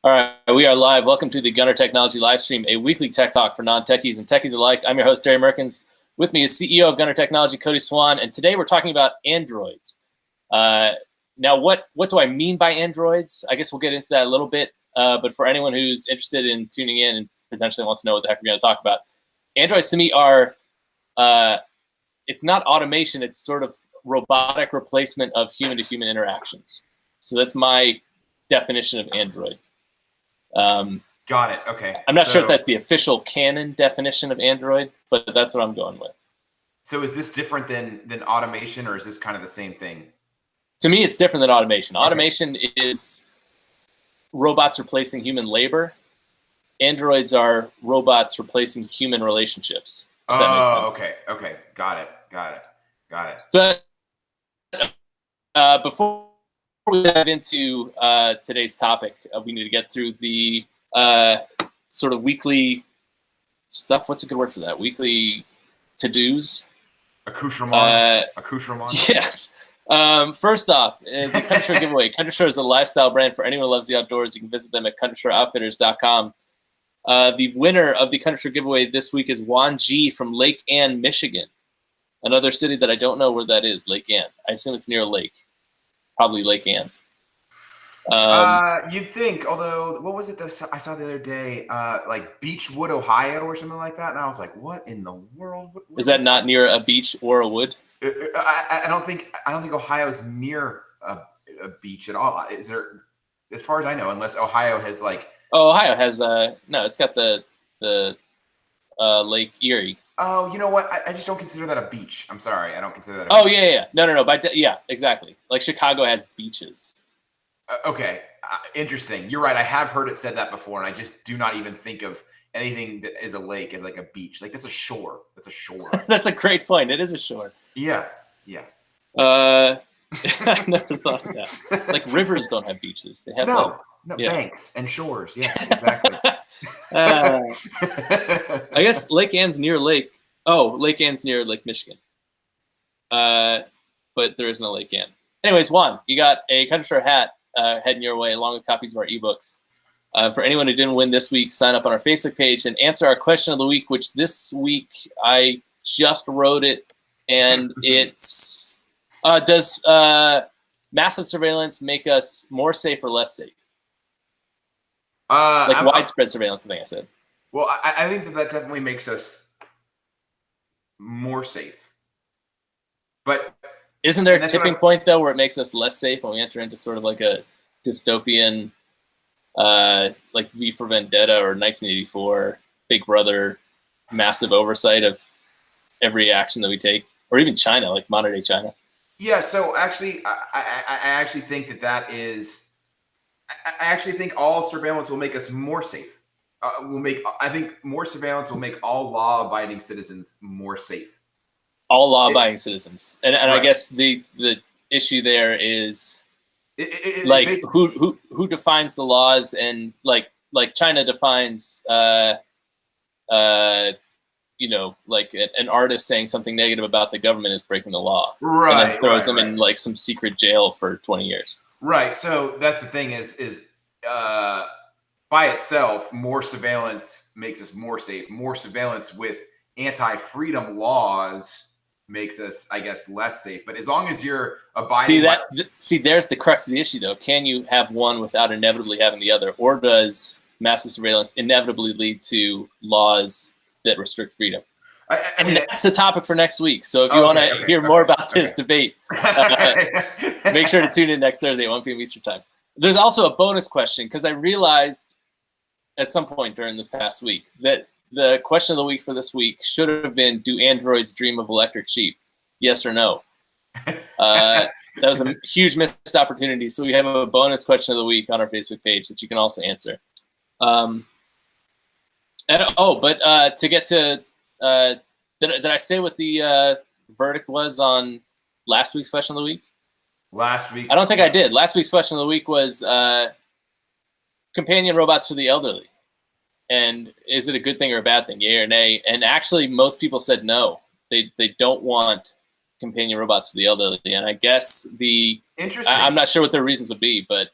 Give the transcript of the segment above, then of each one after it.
All right, we are live. Welcome to the Gunner Technology Livestream, a weekly tech talk for non-techies and techies alike. I'm your host, Terry Merkins. With me is CEO of Gunner Technology, Cody Swan, and today we're talking about androids. Now, what do I mean by androids? I guess we'll get into that a little bit, but for anyone who's interested in tuning in and potentially wants to know what the heck we're going to talk about, androids to me are, it's not automation, it's sort of robotic replacement of human-to-human interactions. So that's my definition of android. Got it. Okay. I'm not sure if that's the official canon definition of Android, but that's what I'm going with. So is this different than automation, or is this kind of the same thing? To me, it's different than automation. Automation is robots replacing human labor. Androids are robots replacing human relationships. If that makes sense. Okay. Got it. But before we dive into today's topic, we need to get through the sort of weekly stuff. What's a good word for that? Weekly to-dos? Accoutrement. Yes. First off, the Country Store giveaway. Country Store is a lifestyle brand for anyone who loves the outdoors. You can visit them at countrystore.outfitters.com. The winner of the Country Store giveaway this week is Juan G from Lake Ann, Michigan. Another city that I don't know where that is, Lake Ann. I assume it's near a lake. Probably Lake Ann. You'd think, although, what was it that I saw the other day? Like Beechwood, Ohio, or something like that. And I was like, "What in the world? What is that not near a beach or a wood?" I don't think Ohio's near a beach at all. Is there? As far as I know, unless Ohio has like. Oh, Ohio has no. It's got the Lake Erie. Oh, you know what? I just don't consider that a beach. I'm sorry, I don't consider that. Oh yeah. No. But yeah, exactly. Like Chicago has beaches. Okay, interesting. You're right. I have heard it said that before, and I just do not even think of anything that is a lake as like a beach. Like that's a shore. That's a shore. That's a great point. It is a shore. Yeah. I never thought of that. Like rivers don't have beaches. They have banks and shores. Yes, exactly. I guess Lake Ann's near Lake. Oh, Lake Ann's near Lake Michigan. But there is no Lake Ann. Anyways, Juan, you got a Country Store hat heading your way, along with copies of our ebooks. For anyone who didn't win this week, sign up on our Facebook page and answer our question of the week, which this week I just wrote it, and it's does massive surveillance make us more safe or less safe? Like widespread surveillance, I think I said. Well, I think that definitely makes us more safe. But isn't there a tipping point, though, where it makes us less safe when we enter into sort of like a dystopian, like V for Vendetta or 1984, Big Brother, massive oversight of every action that we take, or even China, like modern day China? Yeah. So actually, I actually think that is. I actually think all surveillance will make us more safe. I think more surveillance will make all law-abiding citizens more safe. All law-abiding citizens, and right. I guess the issue there is like who defines the laws, and like China defines you know, like an artist saying something negative about the government is breaking the law, right? And then throws them in like some secret jail for 20 years. Right. So that's the thing is by itself, more surveillance makes us more safe. More surveillance with anti-freedom laws makes us, I guess, less safe. But as long as you're abiding, see, there's the crux of the issue, though. Can you have one without inevitably having the other, or does massive surveillance inevitably lead to laws that restrict freedom? I mean, that's the topic for next week. So if you want to hear more about this debate, make sure to tune in next Thursday at 1 p.m. Eastern time. There's also a bonus question, because I realized at some point during this past week that the question of the week for this week should have been, do androids dream of electric sheep? Yes or no? That was a huge missed opportunity. So we have a bonus question of the week on our Facebook page that you can also answer. To get to, did I say what the verdict was on last week's question of the week? Last week? I don't think I did. Last week's question of the week was companion robots for the elderly. And is it a good thing or a bad thing, yay or nay? And actually, most people said no. They don't want companion robots for the elderly. And I guess Interesting. I'm not sure what their reasons would be, but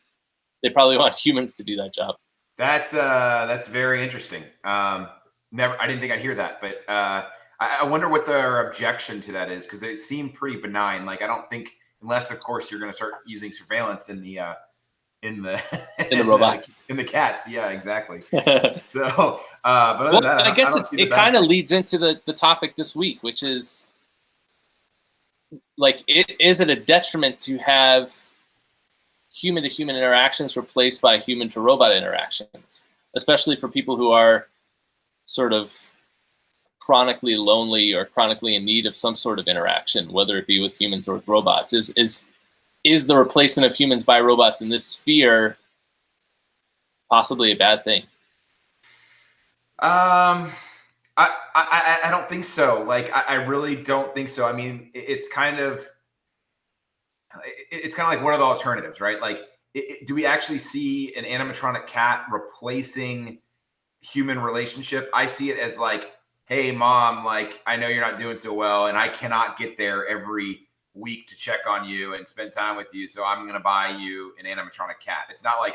they probably want humans to do that job. That's very interesting. I didn't think I'd hear that, but I wonder what their objection to that is, because they seem pretty benign. Like, I don't think, unless of course you're going to start using surveillance in the in the robots, in the cats. Yeah, exactly. So, but other than that, I guess it kind of leads into the topic this week, which is like, is it a detriment to have human to human interactions replaced by human to robot interactions, especially for people who are sort of chronically lonely or chronically in need of some sort of interaction, whether it be with humans or with robots? Is the replacement of humans by robots in this sphere possibly a bad thing? I don't think so. Like, I really don't think so. I mean, it's kind of like, what are the alternatives, right? Like, do we actually see an animatronic cat replacing human relationship? I see it as like, hey, mom, like, I know you're not doing so well, and I cannot get there every week to check on you and spend time with you, so I'm going to buy you an animatronic cat. It's not like,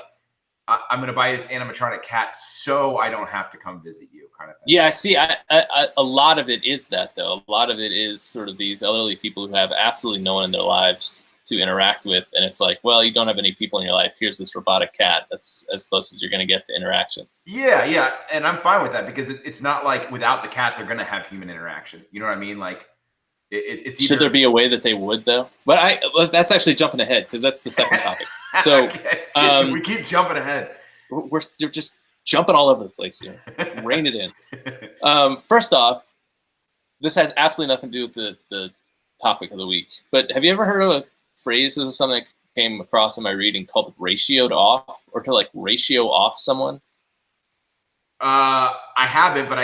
I'm going to buy this animatronic cat so I don't have to come visit you, kind of thing. Yeah, I see. A lot of it is that, though. A lot of it is sort of these elderly people who have absolutely no one in their lives to interact with, and it's like, well, you don't have any people in your life. Here's this robotic cat. That's as close as you're going to get to interaction. Yeah, and I'm fine with that, because it's not like without the cat they're going to have human interaction. You know what I mean? Like, it's either... Should there be a way that they would, though? But that's actually jumping ahead, because that's the second topic. So okay. We keep jumping ahead. We're just jumping all over the place here. Let's rein it in. First off, this has absolutely nothing to do with the topic of the week. But have you ever heard of a phrase? This is something I came across in my reading called ratioed off, or to like ratio off someone. I haven't, but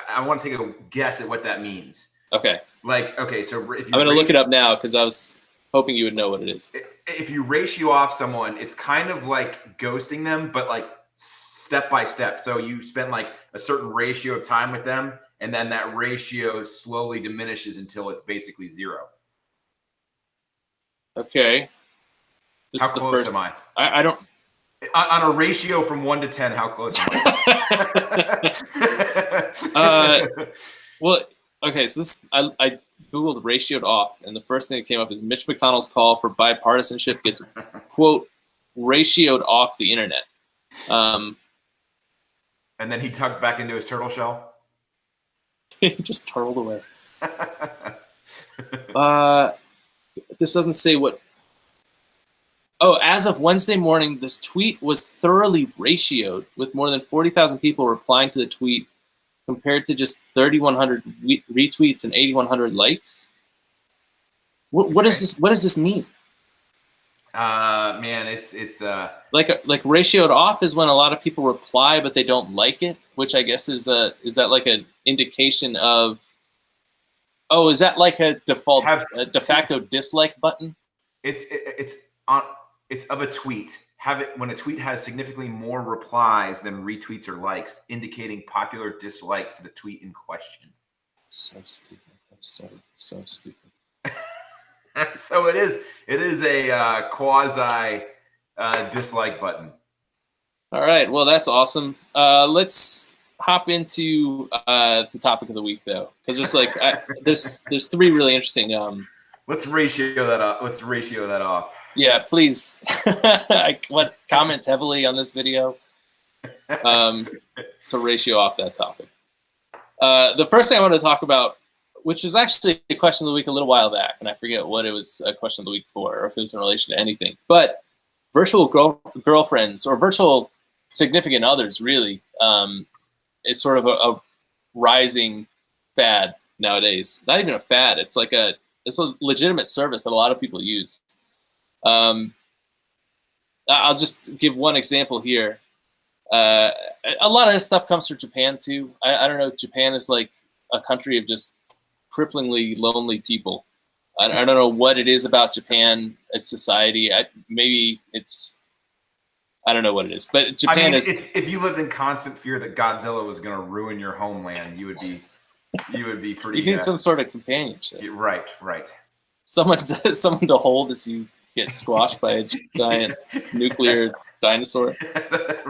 I want to take a guess at what that means. Okay. Like, okay, so if you I'm going to look it up now, because I was hoping you would know what it is. If you ratio off someone, it's kind of like ghosting them, but like step by step. So you spend like a certain ratio of time with them, and then that ratio slowly diminishes until it's basically zero. Okay. How close am I? I don't... On a ratio from 1 to 10, how close am I? Well, okay, so I Googled ratioed off, and the first thing that came up is Mitch McConnell's call for bipartisanship gets, quote, ratioed off the internet. And then he tucked back into his turtle shell? He just turtled away. This doesn't say what... Oh, as of Wednesday morning, this tweet was thoroughly ratioed, with more than 40,000 people replying to the tweet, compared to just 3,100 retweets and 8,100 likes. What is this? What does this mean? Man, it's like ratioed off is when a lot of people reply but they don't like it, which I guess is that like an indication of... Oh, is that like a default de facto dislike button? It's of a tweet. Have it when a tweet has significantly more replies than retweets or likes, indicating popular dislike for the tweet in question. So stupid. So stupid. So it is a quasi dislike button. All right. Well, that's awesome. Let's hop into the topic of the week, though, because there's like there's three really interesting. Let's ratio that up. Let's ratio that off. Yeah, please. Comment heavily on this video to ratio off that topic. The first thing I want to talk about, which is actually a question of the week a little while back, and I forget what it was a question of the week for, or if it was in relation to anything, but virtual girlfriends or virtual significant others really is sort of a rising fad nowadays. Not even a fad. It's like it's a legitimate service that a lot of people use. I'll just give one example here. A lot of this stuff comes from Japan too. I don't know. Japan is like a country of just cripplingly lonely people. I don't know what it is about Japan, its society. Maybe it's... I don't know what it is, but Japan is... If you lived in constant fear that Godzilla was going to ruin your homeland, you would be pretty... You need some sort of companionship. Right. Someone to hold as you get squashed by a giant nuclear dinosaur.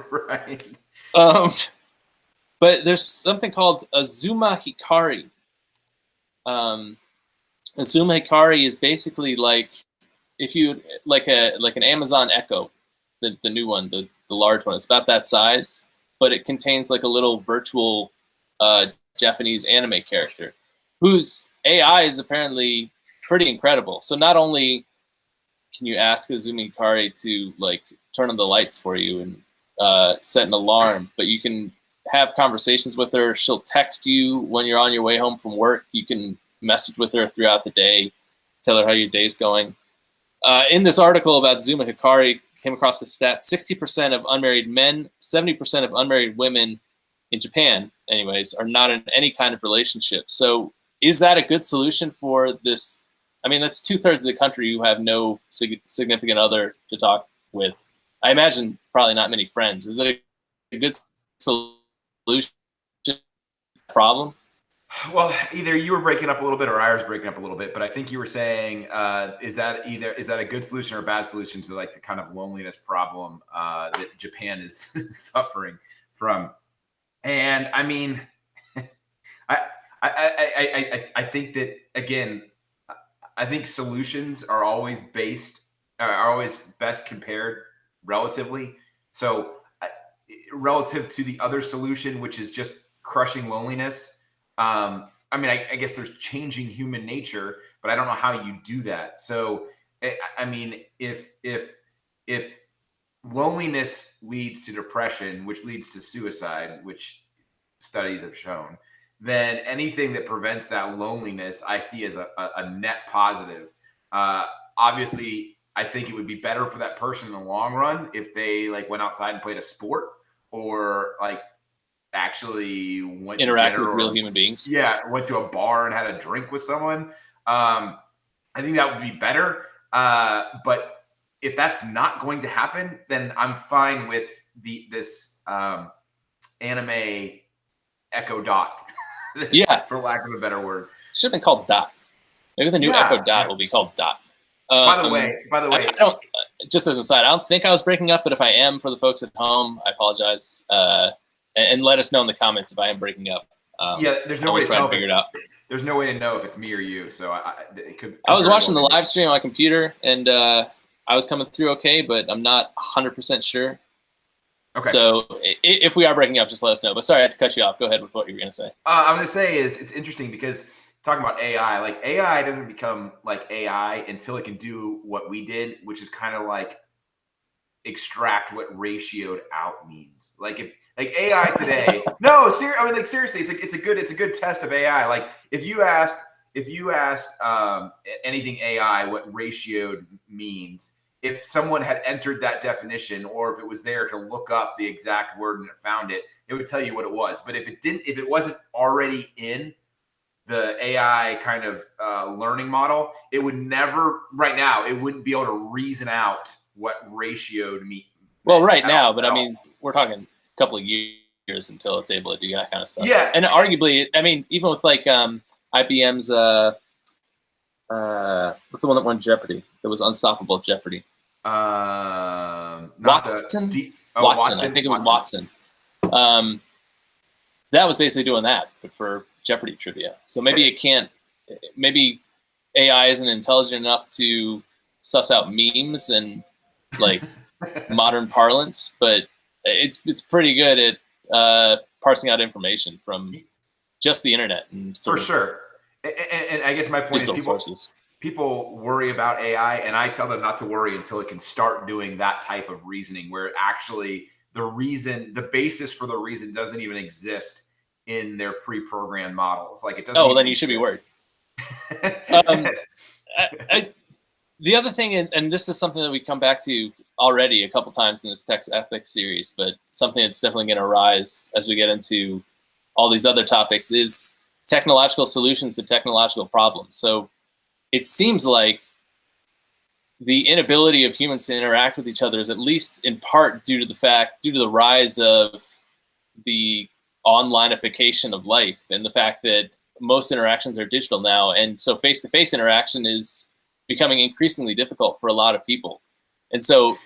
Right. But there's something called Azuma Hikari. Azuma Hikari is basically like if you like an Amazon Echo, the new one, the large one. It's about that size, but it contains like a little virtual Japanese anime character whose AI is apparently pretty incredible. So not only can you ask Azuma Hikari to like turn on the lights for you and set an alarm, but you can have conversations with her. She'll text you when you're on your way home from work. You can message with her throughout the day, tell her how your day's going. In this article about Zuma Hikari, came across the stat: 60% of unmarried men, 70% of unmarried women in Japan, anyways, are not in any kind of relationship. So is that a good solution for this? I mean, that's 2/3 of the country who have no significant other to talk with. I imagine probably not many friends. Is it a good solution to the problem? Well, either you were breaking up a little bit or I was breaking up a little bit, but I think you were saying, is that a good solution or a bad solution to like the kind of loneliness problem that Japan is suffering from? And I mean, I think that, again, I think solutions are always best compared relatively. So relative to the other solution, which is just crushing loneliness. I mean, I guess there's changing human nature, but I don't know how you do that. So, I mean, if loneliness leads to depression, which leads to suicide, which studies have shown, then anything that prevents that loneliness, I see as a net positive. Obviously, I think it would be better for that person in the long run if they like went outside and played a sport or like actually went interact with real human beings. Yeah, went to a bar and had a drink with someone. I think that would be better. But if that's not going to happen, then I'm fine with this anime Echo Dot. Yeah, for lack of a better word. Should have been called Dot. Maybe the new Echo Dot will be called Dot. By the way, I don't. Just as an aside, I don't think I was breaking up, but if I am, for the folks at home, I apologize. And let us know in the comments if I am breaking up. Yeah, there's no way to try to figure it out. There's no way to know if it's me or you. So it could. I was watching the live stream on my computer, and I was coming through okay, but I'm not 100% sure. Okay. So if we are breaking up, just let us know. But sorry, I had to cut you off. Go ahead with what you were going to say. I'm going to say it's interesting because talking about AI, like AI doesn't become like AI until it can do what we did, which is kind of like extract what ratioed out means. Like if like AI today, I mean like seriously, it's a good test of AI. Like if you asked anything AI what ratioed means, if someone had entered that definition or if it was there to look up the exact word and it found it, it would tell you what it was. But if it wasn't already in the AI kind of learning model, it would never, right now, it wouldn't be able to reason out what ratioed mean. Well, right now, but I mean, we're talking a couple of years until it's able to do that kind of stuff. Yeah. And arguably, I mean, even with like IBM's, what's the one that won Jeopardy? That was Unstoppable Jeopardy. Watson? Watson. I think it was Watson. That was basically doing that, but for Jeopardy trivia. So maybe it can't. Maybe AI isn't intelligent enough to suss out memes and like modern parlance, but it's pretty good at parsing out information from just the internet and for sure. And I guess my point is people worry about AI, and I tell them not to worry until it can start doing that type of reasoning, where actually the basis for the reason doesn't even exist in their pre-programmed models. Like it doesn't. Oh, well, then you should be worried. The other thing is, and this is something that we come back to already a couple times in this text ethics series, but something that's definitely going to rise as we get into all these other topics, is technological solutions to technological problems. So it seems like the inability of humans to interact with each other is at least in part due to the rise of the onlineification of life and the fact that most interactions are digital now. And so face-to-face interaction is becoming increasingly difficult for a lot of people. And so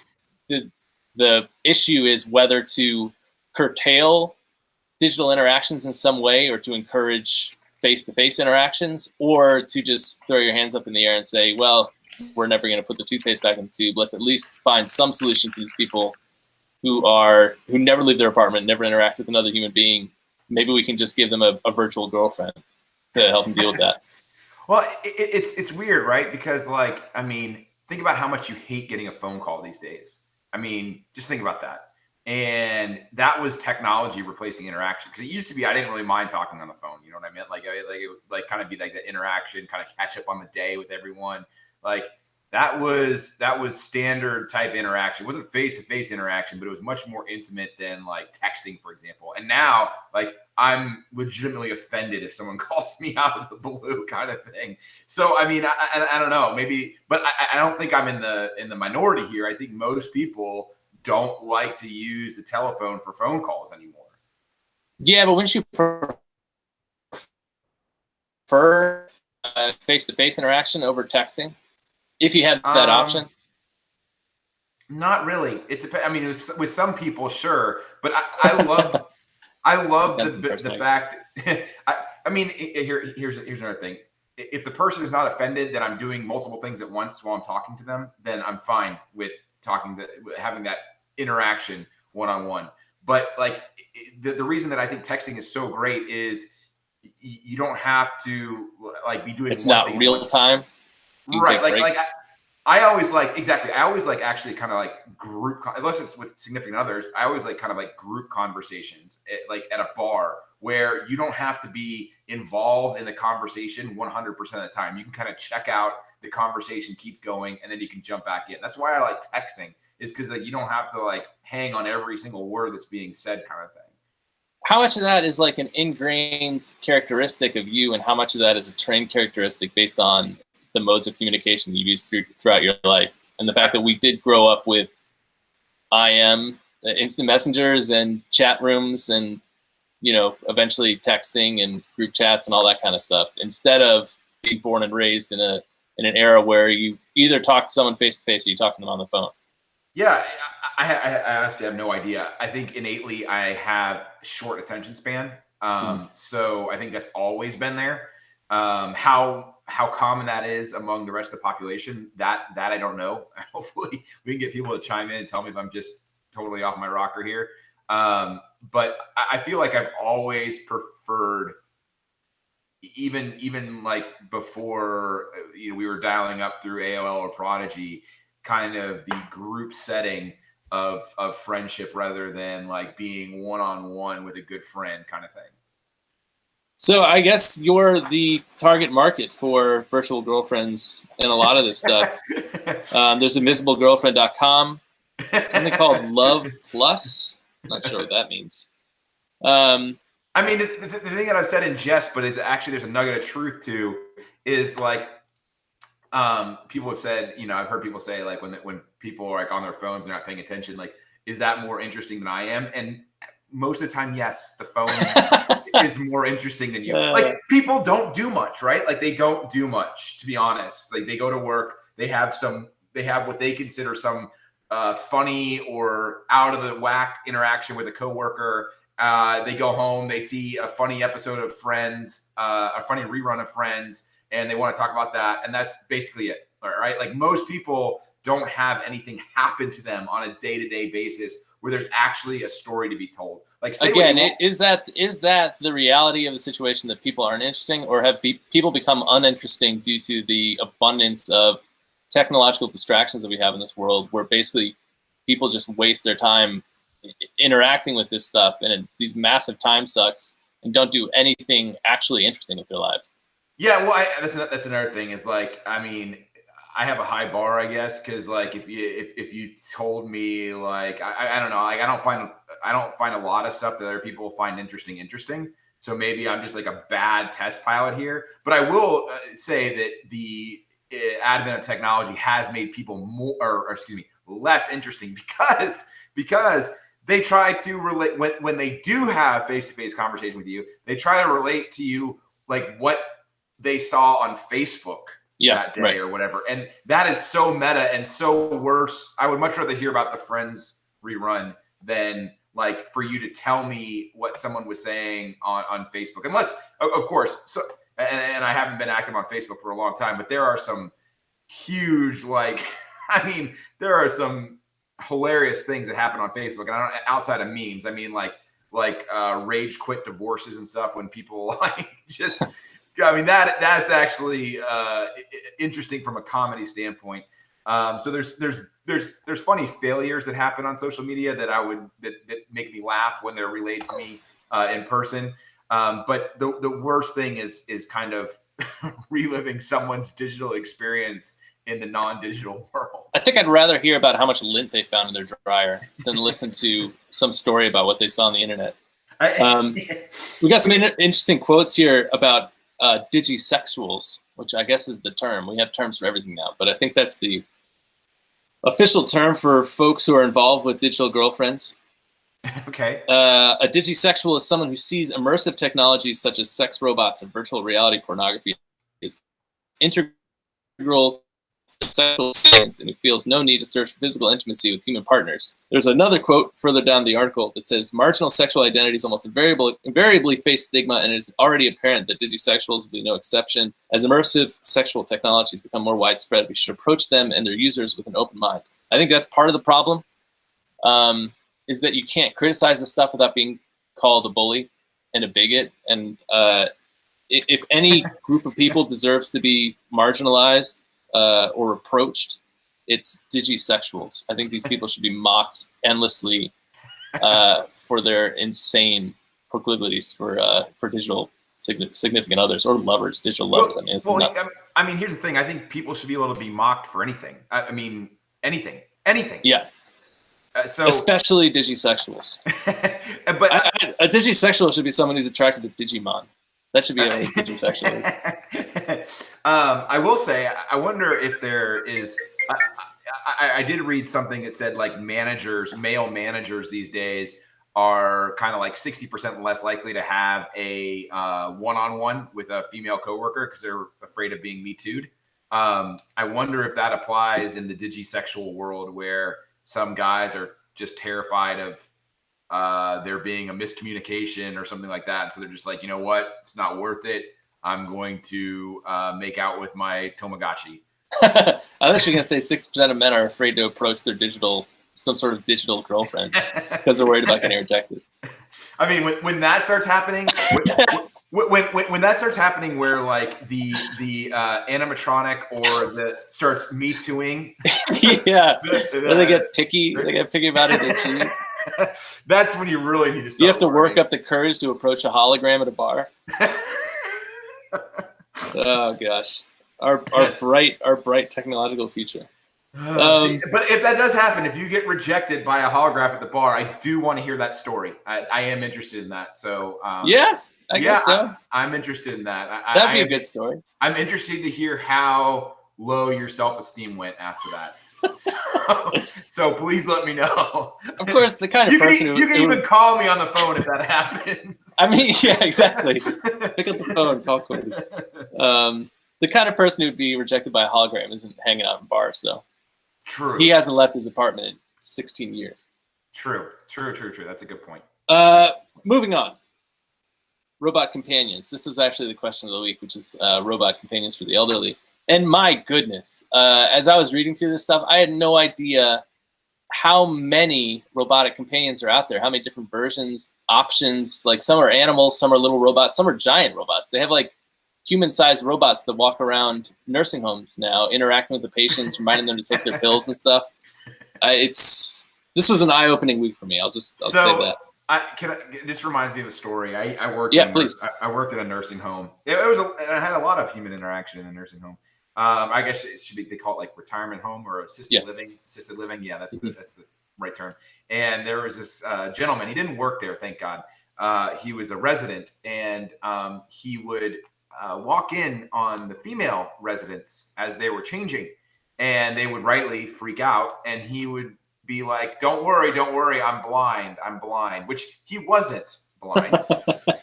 the issue is whether to curtail digital interactions in some way, or to encourage face-to-face interactions, or to just throw your hands up in the air and say, well, we're never going to put the toothpaste back in the tube. Let's at least find some solution for these people who never leave their apartment, never interact with another human being. Maybe we can just give them a virtual girlfriend to help them deal with that. Well, it's weird, right? Because, like, I mean, think about how much you hate getting a phone call these days. I mean, just think about that. And that was technology replacing interaction. Because it used to be, I didn't really mind talking on the phone. You know what I meant? Like it would like kind of be like the interaction, kind of catch up on the day with everyone. Like that was standard type interaction. It wasn't face-to-face interaction, but it was much more intimate than like texting, for example. And now, like, I'm legitimately offended if someone calls me out of the blue, kind of thing. So, I mean, I don't know, maybe, but I don't think I'm in the minority here. I think most people don't like to use the telephone for phone calls anymore. Yeah, but wouldn't you prefer face-to-face interaction over texting if you had that option? Not really. It depends. I mean, with some people, sure, but I love the fact. I mean, here's another thing. If the person is not offended that I'm doing multiple things at once while I'm talking to them, then I'm fine with having that interaction one-on-one. But like the reason that I think texting is so great is you don't have to like be doing. It's not real time, right? Like I always like actually kind of like group, unless it's with significant others. I always like kind of like group conversations like at a bar where you don't have to be involved in the conversation 100% of the time. You can kind of check out, the conversation keeps going, and then you can jump back in. That's why I like texting, is because like you don't have to like hang on every single word that's being said, kind of thing. How much of that is like an ingrained characteristic of you, and how much of that is a trained characteristic based on the modes of communication you've used throughout your life? And the fact that we did grow up with instant messengers and chat rooms and, you know, eventually texting and group chats and all that kind of stuff, instead of being born and raised in an era where you either talk to someone face to face or you talk to them on the phone. Yeah, I honestly have no idea. I think innately I have short attention span. So I think that's always been there. How common that is among the rest of the population, that I don't know. Hopefully we can get people to chime in and tell me if I'm just totally off my rocker here. But I feel like I've always preferred, even like before, you know, we were dialing up through AOL or Prodigy, kind of the group setting of friendship rather than like being one-on-one with a good friend kind of thing. So I guess you're the target market for virtual girlfriends and a lot of this stuff. There's invisiblegirlfriend.com, something called Love Plus. I'm not sure what that means. I mean, the thing that I've said in jest, but it's actually, there's a nugget of truth to, is like, people have said, you know, I've heard people say like when people are like on their phones and not paying attention, like, is that more interesting than I am? And most of the time, yes, the phone is more interesting than you. Like, people don't do much, right? Like, they don't do much, to be honest. Like, they go to work, they have what they consider some funny or out of the whack interaction with a coworker. They go home, they see a funny episode of Friends, a funny rerun of Friends, and they want to talk about that. And that's basically it. All right. Like, most people don't have anything happen to them on a day-to-day basis where there's actually a story to be told. Like, again, is that the reality of the situation, that people aren't interesting, or have people become uninteresting due to the abundance of technological distractions that we have in this world, where basically people just waste their time interacting with this stuff and these massive time sucks and don't do anything actually interesting with their lives? Yeah, well, that's another thing, is like, I mean, I have a high bar, I guess, because like if you told me, like, I don't know, like, I don't find a lot of stuff that other people find interesting. So maybe I'm just like a bad test pilot here. But I will say that the advent of technology has made people less interesting, because they try to relate when they do have face-to-face conversation with you. They try to relate to you like what they saw on Facebook that day or whatever. And that is so meta and so worse. I would much rather hear about the Friends rerun than like for you to tell me what someone was saying on Facebook, unless of course. So, and I haven't been active on Facebook for a long time, but there are some huge, like, I mean, there are some hilarious things that happen on Facebook, and I don't, outside of memes. I mean, like rage quit divorces and stuff when people like just. I mean, that's actually interesting from a comedy standpoint. So there's funny failures that happen on social media that that make me laugh when they're relayed to me in person. But the worst thing is kind of reliving someone's digital experience in the non-digital world. I think I'd rather hear about how much lint they found in their dryer than listen to some story about what they saw on the internet. We got some interesting quotes here about digisexuals, which I guess is the term. We have terms for everything now, but I think that's the official term for folks who are involved with digital girlfriends. Okay. A digisexual is someone who sees immersive technologies such as sex robots and virtual reality pornography as integral to sexual experience, and who feels no need to search for physical intimacy with human partners. There's another quote further down the article that says, marginal sexual identities almost invariably face stigma, and it is already apparent that digisexuals will be no exception. As immersive sexual technologies become more widespread, we should approach them and their users with an open mind. I think that's part of the problem, is that you can't criticize this stuff without being called a bully and a bigot. And if any group of people deserves to be marginalized or approached, it's digisexuals. I think these people should be mocked endlessly for their insane proclivities for digital significant others or lovers, digital lovers. I mean, it's nuts. I mean, here's the thing. I think people should be able to be mocked for anything. I mean, anything. Yeah. So especially digisexuals. But a digisexual should be someone who's attracted to Digimon. That should be what a digisexual is. I will say, I wonder if there is. I did read something that said like male managers these days are kind of like 60% less likely to have a one-on-one with a female coworker because they're afraid of being Me Too'd. I wonder if that applies in the digisexual world where some guys are just terrified of there being a miscommunication or something like that. So they're just like, you know what? It's not worth it. I'm going to make out with my Tamagotchi. I thought you were going to say 6% of men are afraid to approach their some sort of digital girlfriend because they're worried about getting rejected. I mean, when that starts happening, when that starts happening, where like the animatronic or starts Me Tooing, yeah, when they get picky, about it. They choose. That's when you really need to start. You have to work up the courage to approach a hologram at a bar. Oh gosh, our bright technological future. But if that does happen, if you get rejected by a holograph at the bar, I do want to hear that story. I am interested in that. So yeah, I guess so. I'm interested in that. That'd be a good story. I'm interested to hear how low your self-esteem went after that. So please let me know. Of course, the kind of person you can even call me on the phone if that happens. I mean, yeah, exactly. Pick up the phone, call Cody. The kind of person who would be rejected by a hologram isn't hanging out in bars, though. True. He hasn't left his apartment in 16 years. True. That's a good point. Moving on. Robot companions. This was actually the question of the week, which is robot companions for the elderly. And my goodness, as I was reading through this stuff, I had no idea how many robotic companions are out there, how many different versions, options. Like some are animals, some are little robots, some are giant robots. They have like human-sized robots that walk around nursing homes now, interacting with the patients, reminding them to take their pills and stuff. This was an eye-opening week for me. I'll say that. This reminds me of a story. I worked. Yeah, please. I worked at a nursing home. I had a lot of human interaction in a nursing home. I guess it should be. They call it like retirement home or assisted living. Assisted living. Yeah, that's the right term. And there was this gentleman. He didn't work there, thank God. He was a resident, and he would walk in on the female residents as they were changing, and they would rightly freak out, and he would be like, don't worry, I'm blind, which he wasn't blind.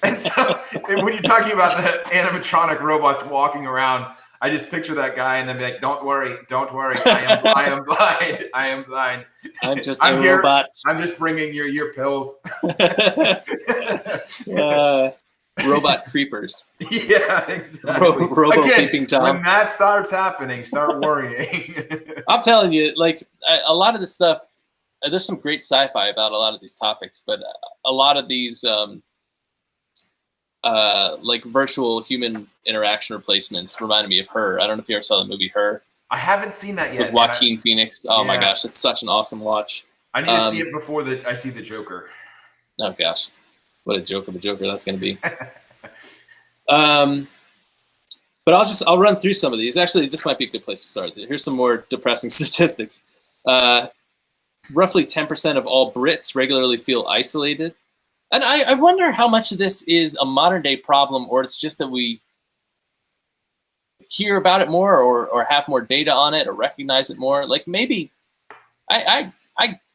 And so when you're talking about the animatronic robots walking around, I just picture that guy and then be like, don't worry. I am blind. I am blind. I'm just a robot. I'm just bringing your pills. Robot creepers. Yeah, exactly. Robo peeping Tom. When that starts happening, start worrying. I'm telling you, like a lot of this stuff, there's some great sci-fi about a lot of these topics, but a lot of these like virtual human interaction replacements reminded me of Her. I don't know if you ever saw the movie Her. I haven't seen that yet. With Joaquin Phoenix. Oh my gosh, it's such an awesome watch. I need to see it before I see the Joker. Oh gosh, what a joke of a Joker that's going to be. But I'll run through some of these. Actually, this might be a good place to start. Here's some more depressing statistics. Roughly 10% of all Brits regularly feel isolated. And I wonder how much of this is a modern day problem, or it's just that we hear about it more or have more data on it or recognize it more. Like maybe I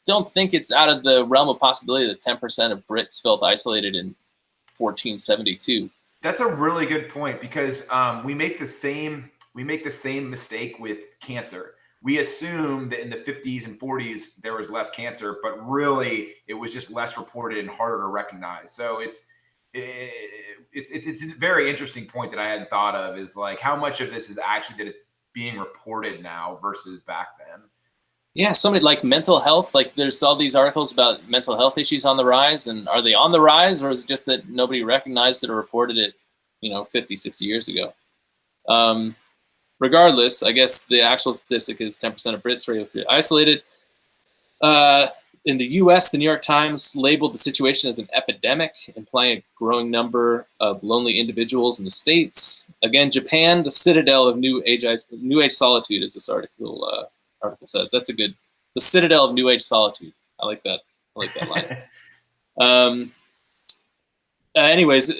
don't think it's out of the realm of possibility that 10% of Brits felt isolated in 1472. That's a really good point, because we make the same mistake with cancer. We assume that in the 50s and 40s there was less cancer, but really it was just less reported and harder to recognize. So it's a very interesting point that I hadn't thought of, is like how much of this is actually that it's being reported now versus back then. Yeah, somebody like mental health, like there's all these articles about mental health issues on the rise, and are they on the rise, or is it just that nobody recognized it or reported it, 50, 60 years ago? Regardless, I guess the actual statistic is 10% of Brits feel isolated. In the US, the New York Times labeled the situation as an epidemic, implying a growing number of lonely individuals in the States. Again, Japan, the citadel of New Age solitude, as this article says. That's a good, the citadel of New Age solitude. I like that line. Anyways,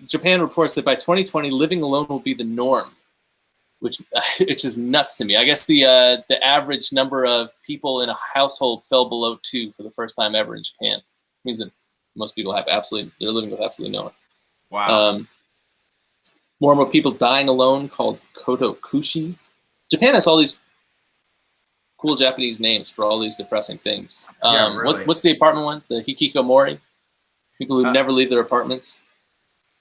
Japan reports that by 2020, living alone will be the norm, which is nuts to me. I guess the average number of people in a household fell below 2 for the first time ever in Japan. It means that most people they're living with absolutely no one. Wow. More and more people dying alone, called kotokushi. Japan has all these cool Japanese names for all these depressing things. Yeah, really. What's the apartment one? The hikikomori? People who never leave their apartments.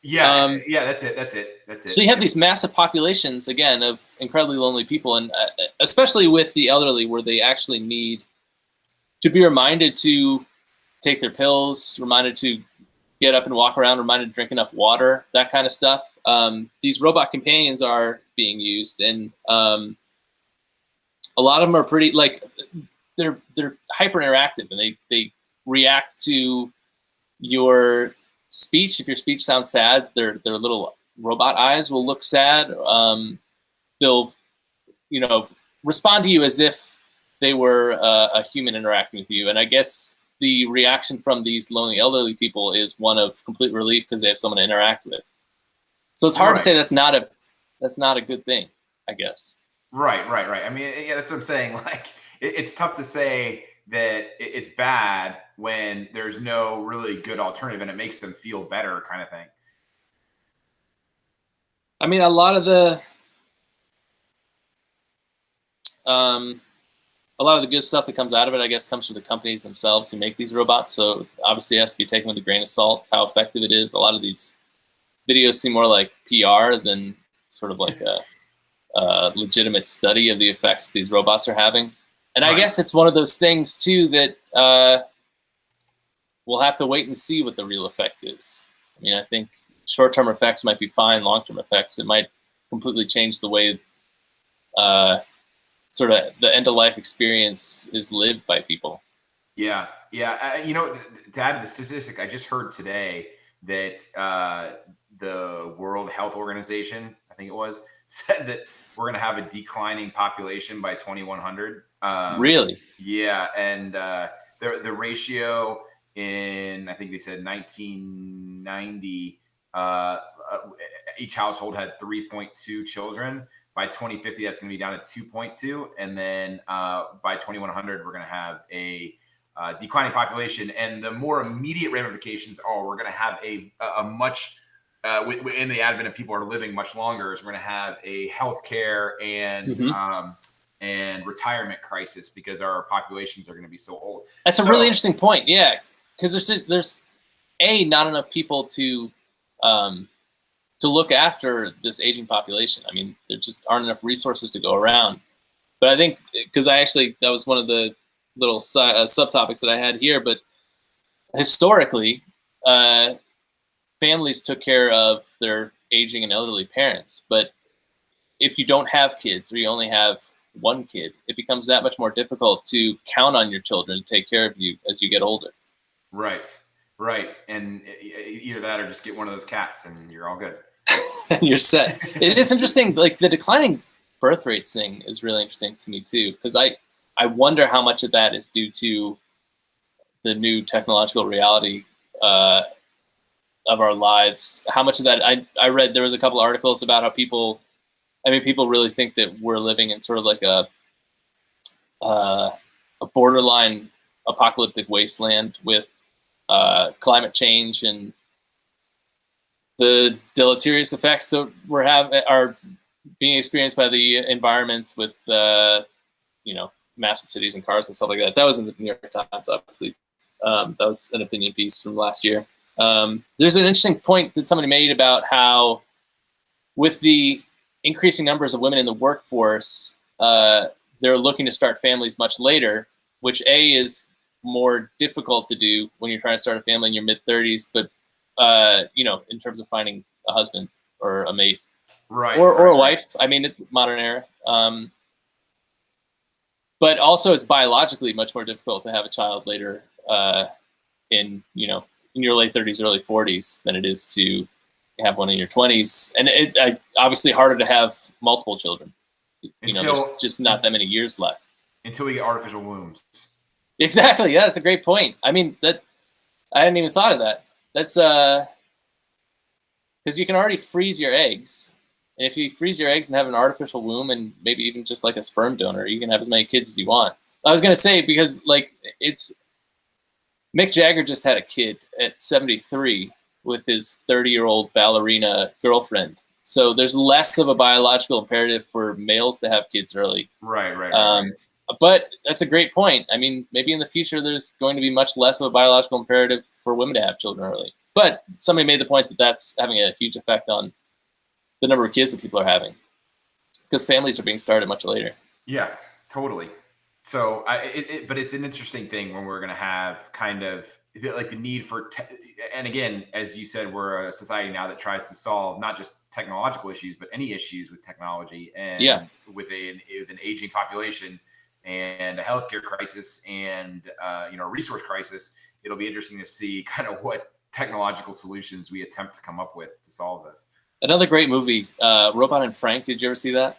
Yeah, that's it. So you have these massive populations, again, of incredibly lonely people, and especially with the elderly, where they actually need to be reminded to take their pills, reminded to get up and walk around, reminded to drink enough water, that kind of stuff. These robot companions are being used, and a lot of them are pretty, like, they're hyper interactive, and they react to your speech. If your speech sounds sad, their little robot eyes will look sad. They'll respond to you as if they were a human interacting with you. And I guess the reaction from these lonely elderly people is one of complete relief because they have someone to interact with. So it's hard to say that's not a good thing, I guess. Right. I mean, yeah, that's what I'm saying. Like, it's tough to say that it's bad when there's no really good alternative, and it makes them feel better, kind of thing. I mean, a lot of the good stuff that comes out of it, I guess, comes from the companies themselves who make these robots. So obviously it has to be taken with a grain of salt, how effective it is. A lot of these videos seem more like PR than sort of like a legitimate study of the effects these robots are having. And I guess it's one of those things, too, that we'll have to wait and see what the real effect is. I mean, I think short-term effects might be fine. Long-term effects, it might completely change the way sort of the end-of-life experience is lived by people. Yeah. To add to the statistic, I just heard today that the World Health Organization, I think it was, said that we're going to have a declining population by 2100. Really? Yeah, and the ratio in, I think they said 1990, each household had 3.2 children. By 2050, that's going to be down to 2.2, and then by 2100, we're going to have a declining population. And the more immediate ramifications are we're going to have a much in the advent of people are living much longer, is we're going to have a healthcare and retirement crisis because our populations are going to be so old. That's a really interesting point. Yeah, because there's not enough people to look after this aging population. I mean, there just aren't enough resources to go around. But I think because that was one of the little subtopics that I had here. But historically, families took care of their aging and elderly parents. But if you don't have kids or you only have one kid, it becomes that much more difficult to count on your children to take care of you as you get older. Right. And either that or just get one of those cats and you're all good. You're set. It is interesting. Like the declining birth rates thing is really interesting to me too, because I wonder how much of that is due to the new technological reality of our lives. How much of that I read there was a couple articles about how people really think that we're living in sort of like a borderline apocalyptic wasteland with climate change and the deleterious effects that are being experienced by the environment with massive cities and cars and stuff like that. That was in the New York Times, obviously. That was an opinion piece from last year. There's an interesting point that somebody made about how with the increasing numbers of women in the workforce, they're looking to start families much later, which is more difficult to do when you're trying to start a family in your mid-30s, but in terms of finding a husband or a mate, or a wife. I mean, modern era. But also, it's biologically much more difficult to have a child later in your late 30s, early 40s than it is to have one in your 20s, and obviously harder to have multiple children. There's just not that many years left until we get artificial wombs. Exactly. Yeah, that's a great point. I mean, I hadn't even thought of that. That's because you can already freeze your eggs. And if you freeze your eggs and have an artificial womb and maybe even just like a sperm donor, you can have as many kids as you want. I was going to say, because Mick Jagger just had a kid at 73 with his 30-year-old ballerina girlfriend. So there's less of a biological imperative for males to have kids early. Right. But that's a great point. I mean, maybe in the future there's going to be much less of a biological imperative for women to have children early. But somebody made the point that that's having a huge effect on the number of kids that people are having, because families are being started much later. Yeah, totally. So, but it's an interesting thing when we're going to have kind of like the need for, and again, as you said, we're a society now that tries to solve not just technological issues, but any issues with technology and with an aging population and a healthcare crisis and a resource crisis. It'll be interesting to see kind of what technological solutions we attempt to come up with to solve this. Another great movie, Robot and Frank. Did you ever see that?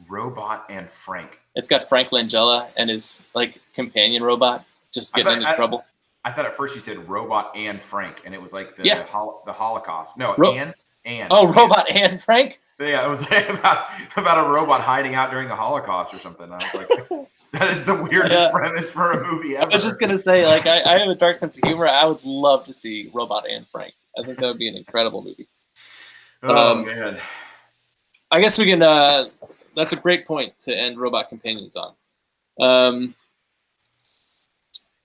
Robot and Frank. It's got Frank Langella and his companion robot just getting into trouble. I thought at first you said Robot and Frank, and it was like the Holocaust. No, and. Oh, Robot and Frank? Yeah, it was about a robot hiding out during the Holocaust or something. I was like, that is the weirdest premise for a movie ever. I was just going to say, I have a dark sense of humor. I would love to see Robot and Frank. I think that would be an incredible movie. Oh, man. I guess we can, that's a great point to end Robot Companions on.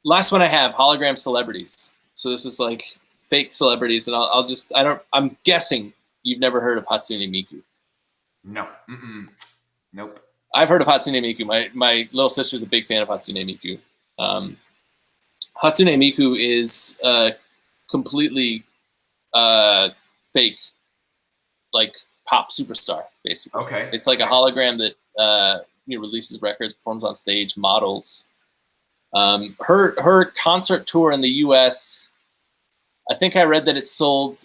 Last one I have, hologram celebrities. So this is like fake celebrities, and I'm guessing you've never heard of Hatsune Miku. No. Nope. I've heard of Hatsune Miku. My little sister's a big fan of Hatsune Miku. Hatsune Miku is completely fake, like pop superstar, basically. Okay. It's like a hologram that releases records, performs on stage, models. Her concert tour in the U.S., I think I read that it sold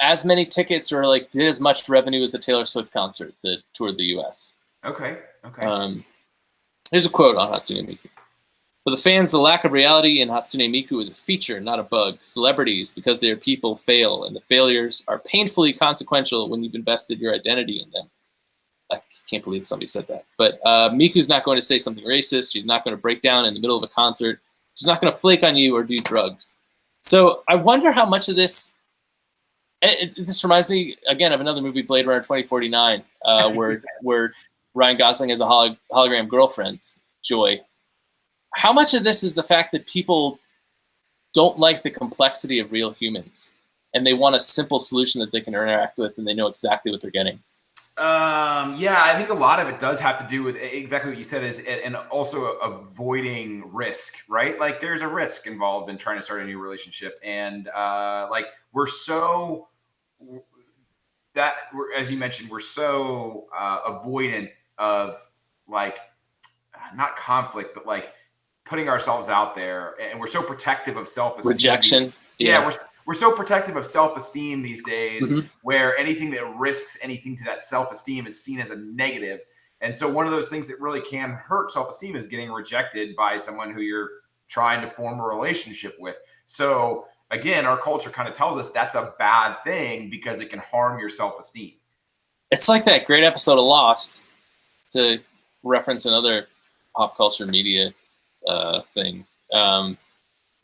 as many tickets or did as much revenue as the Taylor Swift concert that toured the U.S. Okay. Here's a quote on Hatsune Miku. For the fans, the lack of reality in Hatsune Miku is a feature, not a bug. Celebrities, because they are people, fail, and the failures are painfully consequential when you've invested your identity in them. I can't believe somebody said that. But Miku's not going to say something racist. She's not going to break down in the middle of a concert. She's not going to flake on you or do drugs. So I wonder how much of this This reminds me again of another movie, Blade Runner 2049, where Ryan Gosling has a hologram girlfriend, Joy. How much of this is the fact that people don't like the complexity of real humans, and they want a simple solution that they can interact with, and they know exactly what they're getting? Yeah, I think a lot of it does have to do with exactly what you said, and also avoiding risk, right? Like there's a risk involved in trying to start a new relationship, and like we're so as you mentioned, we're so avoidant of like not conflict, but like putting ourselves out there, and we're so protective of self-esteem. Rejection. Yeah, we're so protective of self-esteem these days, where anything that risks anything to that self-esteem is seen as a negative. And so one of those things that really can hurt self-esteem is getting rejected by someone who you're trying to form a relationship with. So again, our culture kind of tells us that's a bad thing because it can harm your self-esteem. It's like that great episode of Lost, to reference another pop culture media thing,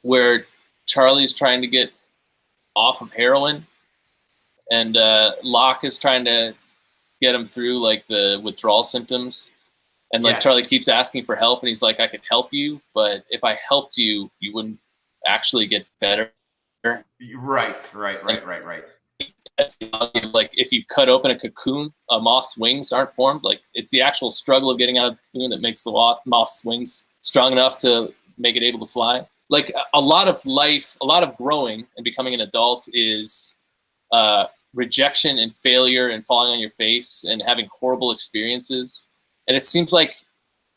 where Charlie's trying to get off of heroin, and Locke is trying to get him through like the withdrawal symptoms, and like Charlie keeps asking for help, and he's like, I could help you, but if I helped you, you wouldn't actually get better. Right. Like if you cut open a cocoon, a moth's wings aren't formed. Like it's the actual struggle of getting out of the cocoon that makes the moth's wings strong enough to make it able to fly. Like a lot of life, a lot of growing and becoming an adult is rejection and failure and falling on your face and having horrible experiences. And it seems like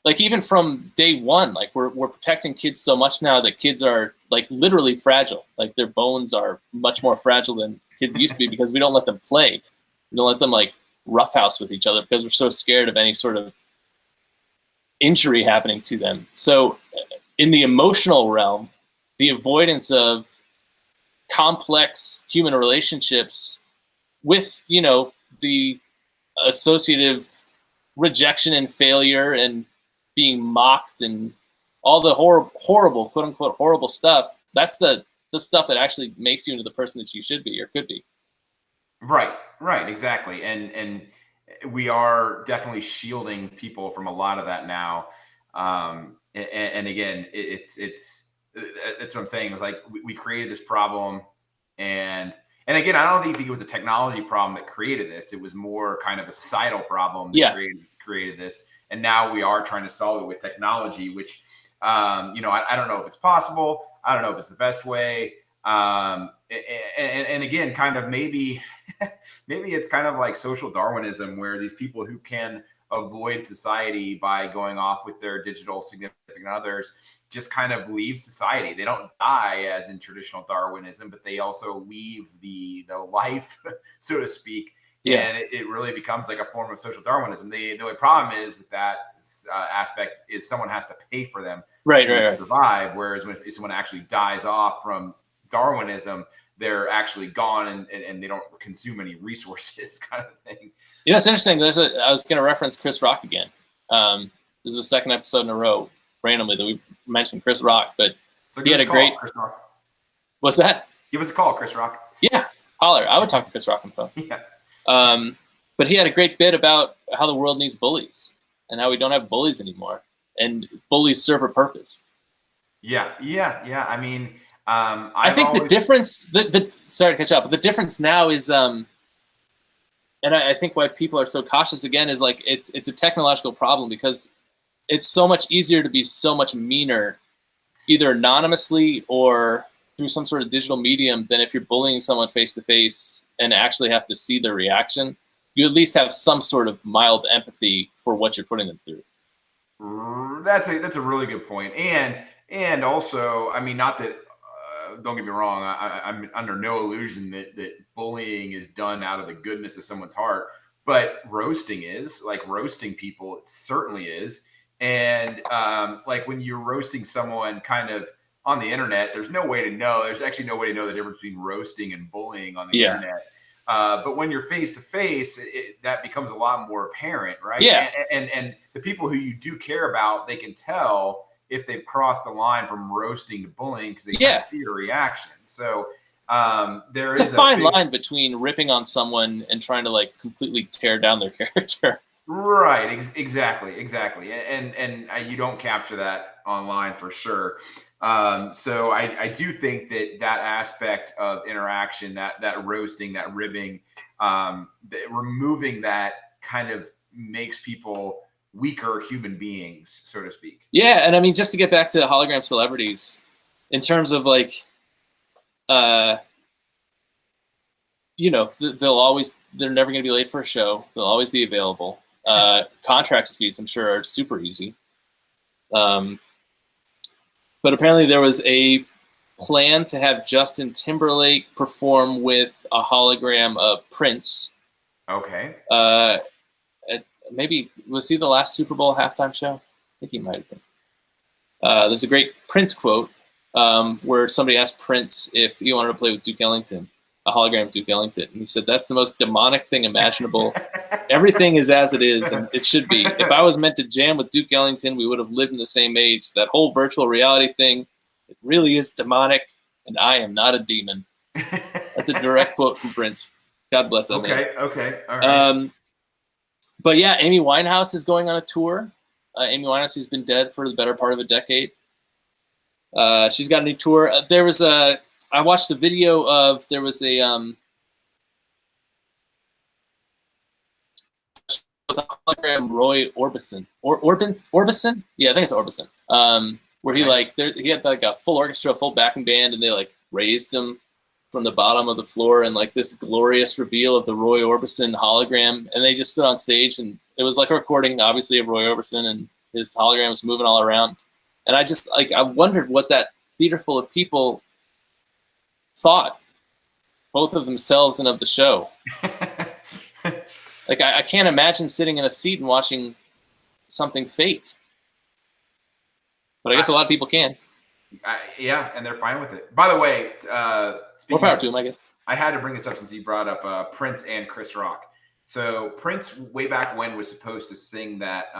even from day one, like we're protecting kids so much now that kids are like literally fragile. Like their bones are much more fragile than kids used to be, because we don't let them play. We don't let them like roughhouse with each other because we're so scared of any sort of injury happening to them. So in the emotional realm, the avoidance of complex human relationships with, you know, the associative rejection and failure and being mocked and all the horrible, quote unquote, horrible stuff. That's the stuff that actually makes you into the person that you should be or could be. Right, exactly. And we are definitely shielding people from a lot of that now. And again, it's that's what I'm saying. Is like we created this problem, and again, I don't think it was a technology problem that created this. It was more kind of a societal problem that created this. And now we are trying to solve it with technology, which, you know, I don't know if it's possible. I don't know if it's the best way. And again, kind of maybe it's kind of like social Darwinism, where these people who can avoid society by going off with their digital significant others just kind of leave society. They don't die as in traditional Darwinism, but they also leave the life, so to speak. Yeah. And it really becomes like a form of social Darwinism. The only problem is with that aspect is someone has to pay for them to survive. Whereas if someone actually dies off from Darwinism, they're actually gone and they don't consume any resources, kind of thing. You know, it's interesting. I was going to reference Chris Rock again. This is the second episode in a row, randomly, that we mentioned Chris Rock, but he had a great. Chris Rock. What's that? Give us a call, Chris Rock. Yeah, holler. I would talk to Chris Rock on the phone. Yeah. But he had a great bit about how the world needs bullies and how we don't have bullies anymore, and bullies serve a purpose. Yeah. I mean, I think the difference. Sorry to catch up, but the difference now is, and I think why people are so cautious again is like it's a technological problem, because it's so much easier to be so much meaner, either anonymously or through some sort of digital medium, than if you're bullying someone face to face and actually have to see their reaction. You at least have some sort of mild empathy for what you're putting them through. That's a really good point. And also, I mean, not that, don't get me wrong, I'm under no illusion that bullying is done out of the goodness of someone's heart, but roasting people, it certainly is. And like when you're roasting someone kind of on the internet, there's no way to know. There's actually no way to know the difference between roasting and bullying on the internet. But when you're face to face, that becomes a lot more apparent, right? Yeah. And the people who you do care about, they can tell if they've crossed the line from roasting to bullying because they can see your reaction. So There it's is a fine line between ripping on someone and trying to like completely tear down their character. Right. Exactly. And you don't capture that online for sure. So I do think that aspect of interaction, that roasting, that ribbing, removing that kind of makes people weaker human beings, so to speak. Yeah, and I mean, just to get back to hologram celebrities, in terms of like, you know, they're never going to be late for a show. They'll always be available. Contract disputes, I'm sure, are super easy. But apparently there was a plan to have Justin Timberlake perform with a hologram of Prince. Okay. Maybe, was he the last Super Bowl halftime show? I think he might have been. There's a great Prince quote where somebody asked Prince if he wanted to play with Duke Ellington, a hologram of Duke Ellington. And he said, "That's the most demonic thing imaginable. Everything is as it is, and it should be. If I was meant to jam with Duke Ellington, we would have lived in the same age. That whole virtual reality thing, it really is demonic, and I am not a demon." That's a direct quote from Prince. God bless that man. Okay, all right. But yeah, Amy Winehouse is going on a tour. Amy Winehouse, who's been dead for the better part of a decade. She's got a new tour. I watched a video of, there was a hologram Roy Orbison. Orbison? Yeah, I think it's Orbison. Where he had like a full orchestra, full backing band, and they like raised him from the bottom of the floor, and like this glorious reveal of the Roy Orbison hologram. And they just stood on stage, and it was like a recording, obviously, of Roy Orbison, and his hologram was moving all around. And I just I wondered what that theater full of people thought, both of themselves and of the show. Like I can't imagine sitting in a seat and watching something fake. But I guess a lot of people can. Yeah, and they're fine with it. By the way, more power to him, I guess. I had to bring this up since you brought up Prince and Chris Rock. So Prince, way back when, was supposed to sing that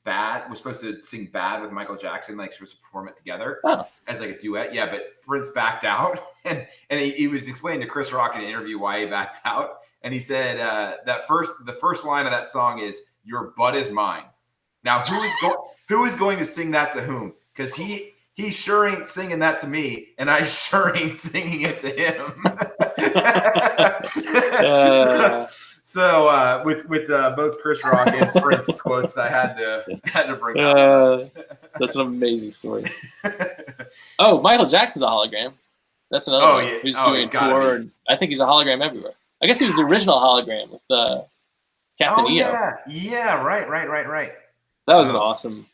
"Bad." Was supposed to sing "Bad" with Michael Jackson, like supposed to perform it together as like a duet. Yeah, but Prince backed out, and he was explaining to Chris Rock in an interview why he backed out, and he said the first line of that song is "Your butt is mine." Now, who is going to sing that to whom? Because he sure ain't singing that to me, and I sure ain't singing it to him. So with both Chris Rock and Prince quotes, I had to bring up. That's an amazing story. Oh, Michael Jackson's a hologram. That's another one. Yeah. He's doing a tour, and I think he's a hologram everywhere. I guess he was the original hologram with Captain EO. Yeah, right. That was an awesome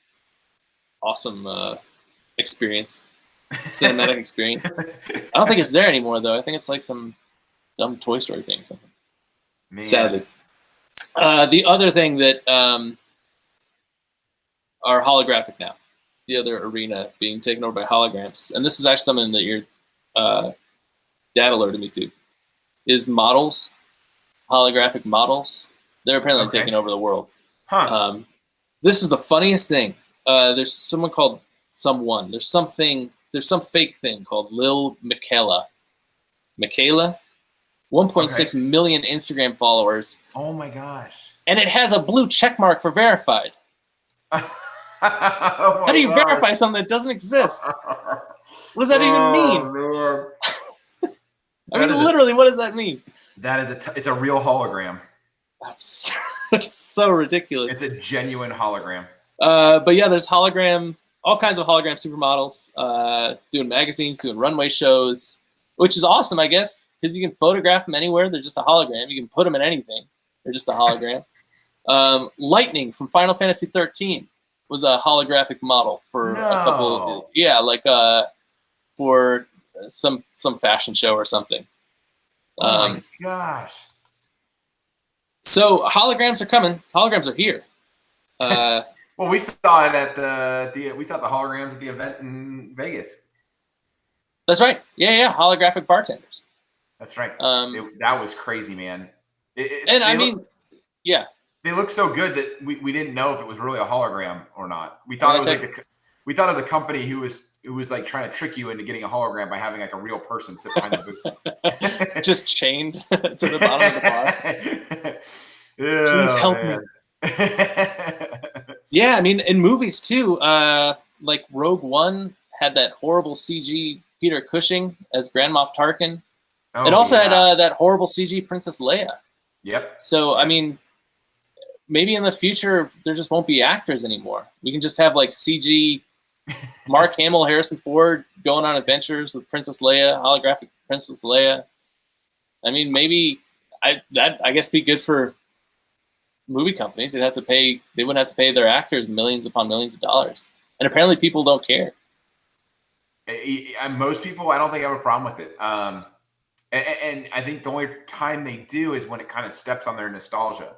experience, cinematic experience. I don't think it's there anymore, though. I think it's like some dumb Toy Story thing or something. Man. Sadly. The other thing that are holographic now, the other arena being taken over by holograms, and this is actually something that your dad alerted me to, is models, holographic models. They're apparently taking over the world. This is the funniest thing. There's some fake thing called Lil Michaela. 1.6 million Instagram followers. Oh my gosh. And it has a blue check mark for verified. How do you verify something that doesn't exist? What does that even mean? I mean, literally, what does that mean? That is it's a real hologram. That's so ridiculous. It's a genuine hologram. But yeah, there's all kinds of hologram supermodels doing magazines, doing runway shows, which is awesome, I guess, because you can photograph them anywhere. They're just a hologram. You can put them in anything. They're just a hologram. Lightning from Final Fantasy 13 was a holographic model for a couple. Yeah, like for some fashion show or something. Oh my gosh. So holograms are coming. Holograms are here. Well, we saw it we saw the holograms at the event in Vegas. That's right. Yeah. Holographic bartenders. That's right. That was crazy, man. Yeah. They look so good that we didn't know if it was really a hologram or not. We thought it was we thought it was a company who was like trying to trick you into getting a hologram by having like a real person sit behind the booth. Just chained to the bottom of the bar. Please help me. Yeah, I mean, in movies too, like Rogue One had that horrible CG Peter Cushing as Grand Moff Tarkin. It also had that horrible CG Princess Leia. Yep. So, I mean, maybe in the future, there just won't be actors anymore. We can just have like CG Mark Hamill, Harrison Ford going on adventures with Princess Leia, holographic Princess Leia. I mean, maybe that I guess be good for movie companies. They wouldn't have to pay their actors millions upon millions of dollars. And apparently people don't care. Most people, I don't think have a problem with it. And I think the only time they do is when it kind of steps on their nostalgia.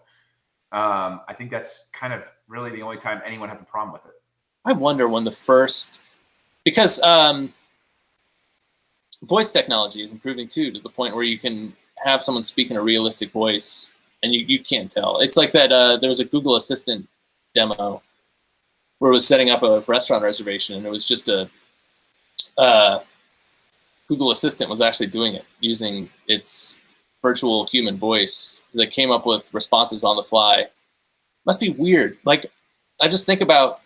I think that's kind of really the only time anyone has a problem with it. I wonder when the first, because voice technology is improving too, to the point where you can have someone speak in a realistic voice and you can't tell. It's like that there was a Google Assistant demo where it was setting up a restaurant reservation, and it was just a Google Assistant was actually doing it using its virtual human voice that came up with responses on the fly. Must be weird. Like, I just think about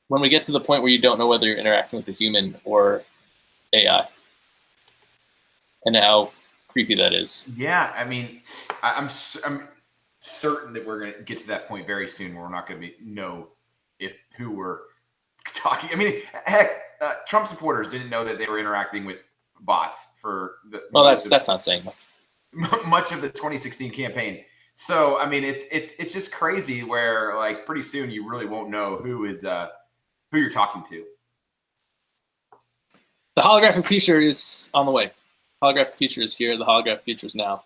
when we get to the point where you don't know whether you're interacting with a human or AI, and how creepy that is. Yeah, I mean, I'm certain that we're going to get to that point very soon where we're not going to know who we're talking. I mean, heck, Trump supporters didn't know that they were interacting with bots for the. Well, that's not saying much of the 2016 campaign. So, I mean, it's just crazy where like pretty soon you really won't know who you're talking to. The holographic future is on the way. Holographic future is here. The holographic future is now.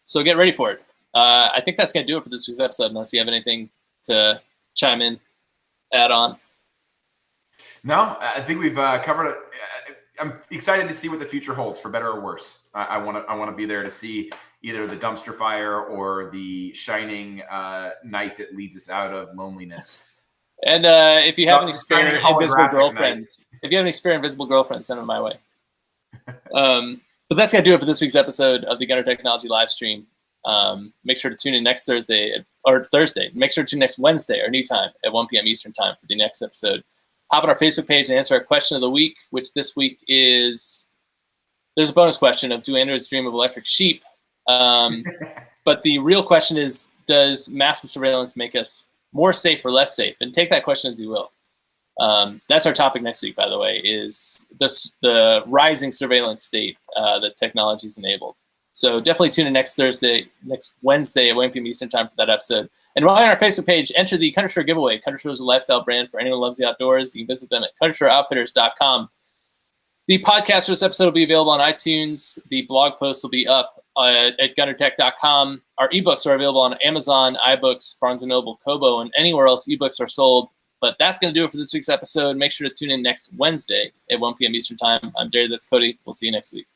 So get ready for it. I think that's going to do it for this week's episode, unless you have anything to chime in, add on. No, I think we've covered it. I'm excited to see what the future holds, for better or worse. I want to be there to see either the dumpster fire or the shining night that leads us out of loneliness. And if you have any spare invisible girlfriends, send them my way. But that's going to do it for this week's episode of the Gunner Technology Livestream. Make sure to tune in next Thursday or Thursday. Make sure to tune in next Wednesday or anytime at 1 p.m. Eastern time for the next episode. Hop on our Facebook page and answer our question of the week, which this week is, there's a bonus question of, do androids dream of electric sheep? But the real question is, does massive surveillance make us more safe or less safe? And take that question as you will. That's our topic next week, by the way, is the rising surveillance state that technology has enabled. So definitely tune in next Wednesday at 1 p.m. Eastern time for that episode. And while you're on our Facebook page, enter the Country Store giveaway. Country Store is a lifestyle brand for anyone who loves the outdoors. You can visit them at countrystoreoutfitters.com. The podcast for this episode will be available on iTunes. The blog post will be up at gunnertech.com. Our ebooks are available on Amazon, iBooks, Barnes & Noble, Kobo, and anywhere else ebooks are sold. But that's going to do it for this week's episode. Make sure to tune in next Wednesday at 1 p.m. Eastern time. I'm Derry. That's Cody. We'll see you next week.